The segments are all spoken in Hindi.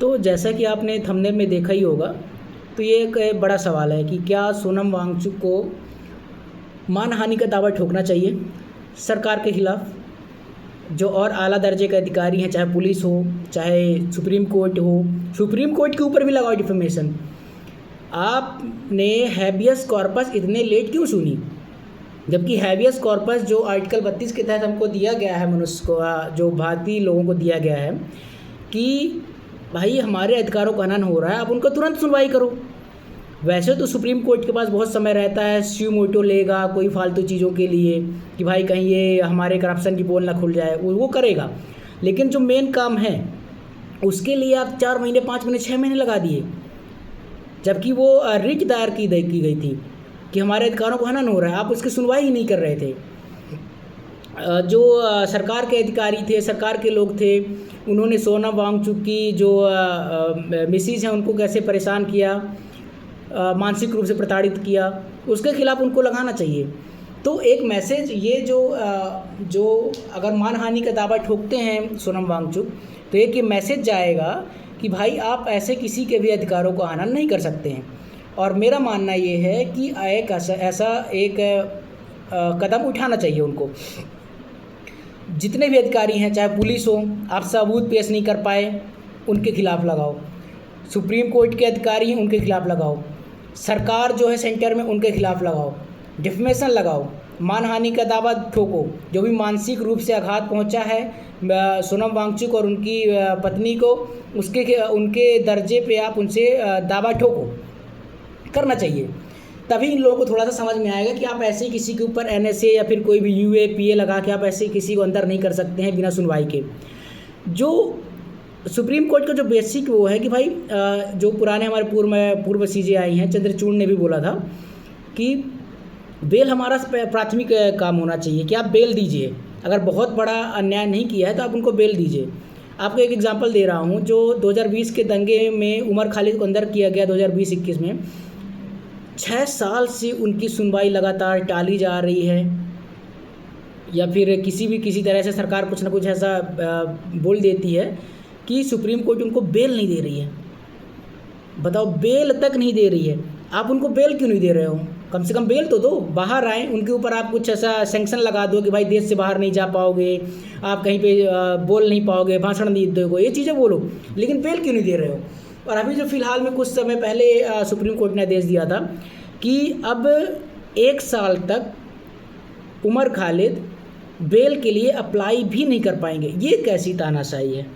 तो जैसा कि आपने थंबनेल में देखा ही होगा, तो ये एक बड़ा सवाल है कि क्या सोनम वांगचुक को मानहानि का दावा ठोकना चाहिए सरकार के खिलाफ। जो और आला दर्जे के अधिकारी हैं, चाहे पुलिस हो, चाहे सुप्रीम कोर्ट हो, सुप्रीम कोर्ट के ऊपर भी लगाओ डिफेमेशन। आपने हैबियस कॉर्पस इतने लेट क्यों सुनी, जबकि हैबियस कॉर्पस जो आर्टिकल 32 के तहत हमको दिया गया है, मनुष्य को, जो भारतीय लोगों को दिया गया है कि भाई हमारे अधिकारों का हनन हो रहा है, आप उनको तुरंत सुनवाई करो। वैसे तो सुप्रीम कोर्ट के पास बहुत समय रहता है, स्यू मोटो लेगा कोई फालतू चीज़ों के लिए कि भाई कहीं ये हमारे करप्शन की पोल ना खुल जाए, वो करेगा। लेकिन जो मेन काम है उसके लिए आप 4 महीने, 5 महीने, 6 महीने लगा दिए, जबकि वो रिट दायर की गई थी कि हमारे अधिकारों को हनन हो रहा है, आप उसकी सुनवाई ही नहीं कर रहे थे। जो सरकार के अधिकारी थे, सरकार के लोग थे, उन्होंने सोनम वांगचुक की जो मिसेज हैं उनको कैसे परेशान किया, मानसिक रूप से प्रताड़ित किया, उसके खिलाफ उनको लगाना चाहिए। तो एक मैसेज ये जो अगर मानहानि का दावा ठोकते हैं सोनम वांगचुक, तो एक ये मैसेज जाएगा कि भाई आप ऐसे किसी के भी अधिकारों को हनन नहीं कर सकते हैं। और मेरा मानना ये है कि ऐसा एक कदम उठाना चाहिए उनको। जितने भी अधिकारी हैं, चाहे पुलिस हो, आप सबूत पेश नहीं कर पाए, उनके खिलाफ लगाओ। सुप्रीम कोर्ट के अधिकारी हैं, उनके खिलाफ लगाओ। सरकार जो है सेंटर में, उनके खिलाफ लगाओ, डिफेमेशन लगाओ, मानहानि का दावा ठोको। जो भी मानसिक रूप से आघात पहुंचा है सोनम वांगचुक और उनकी पत्नी को, उनके दर्जे पे आप उनसे दावा ठोको, करना चाहिए। तभी इन लोगों को थोड़ा सा समझ में आएगा कि आप ऐसे किसी के ऊपर NSA या फिर कोई भी UAPA लगा के आप ऐसे किसी को अंदर नहीं कर सकते हैं बिना सुनवाई के। जो सुप्रीम कोर्ट का जो बेसिक वो है कि भाई जो पुराने हमारे पूर्व CJ आई हैं, चंद्रचूड़ ने भी बोला था कि बेल हमारा प्राथमिक काम होना चाहिए कि आप बेल दीजिए। अगर बहुत बड़ा अन्याय नहीं किया है तो आप उनको बेल दीजिए। आपको एक एग्जांपल दे रहा हूँ, जो 2020 के दंगे में उमर खालिद को अंदर किया गया 2020-21 में, 6 साल से उनकी सुनवाई लगातार टाली जा रही है, या फिर किसी तरह से सरकार कुछ ना कुछ ऐसा बोल देती है कि सुप्रीम कोर्ट उनको बेल नहीं दे रही है। बताओ, बेल तक नहीं दे रही है, आप उनको बेल क्यों नहीं दे रहे हो? कम से कम बेल तो दो, बाहर आए, उनके ऊपर आप कुछ ऐसा सैंक्शन लगा दो कि भाई देश से बाहर नहीं जा पाओगे, आप कहीं पे बोल नहीं पाओगे, भाषण नहीं दोगे, ये चीज़ें बोलो, लेकिन बेल क्यों नहीं दे रहे हो? और अभी जो फ़िलहाल में कुछ समय पहले सुप्रीम कोर्ट ने आदेश दिया था कि अब 1 साल तक उमर खालिद बेल के लिए अप्लाई भी नहीं कर पाएंगे। ये कैसी तानाशाही है?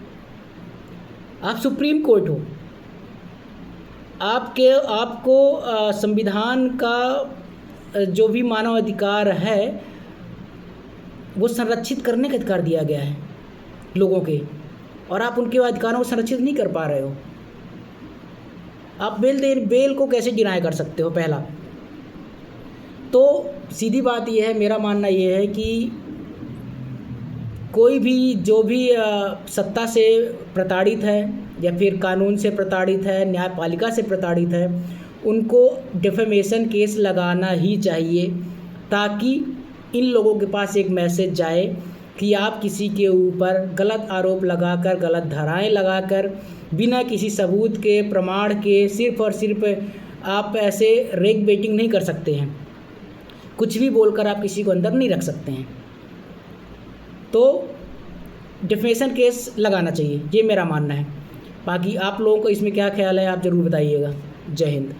आप सुप्रीम कोर्ट हो, आपको संविधान का जो भी मानव अधिकार है वो संरक्षित करने का अधिकार दिया गया है लोगों के, और आप उनके अधिकारों को संरक्षित नहीं कर पा रहे हो। आप बेल को कैसे डिनाई कर सकते हो? पहला तो सीधी बात यह है, मेरा मानना यह है कि कोई भी जो भी सत्ता से प्रताड़ित है या फिर कानून से प्रताड़ित है, न्यायपालिका से प्रताड़ित है, उनको डिफेमेशन केस लगाना ही चाहिए, ताकि इन लोगों के पास एक मैसेज जाए कि आप किसी के ऊपर गलत आरोप लगाकर, गलत धाराएं लगाकर, बिना किसी सबूत के, प्रमाण के, सिर्फ और सिर्फ आप ऐसे रेक बेटिंग नहीं कर सकते हैं। कुछ भी बोलकर आप किसी को अंदर नहीं रख सकते हैं। तो डिफेमेशन केस लगाना चाहिए, ये मेरा मानना है। बाकी आप लोगों को इसमें क्या ख्याल है, आप ज़रूर बताइएगा। जय हिंद।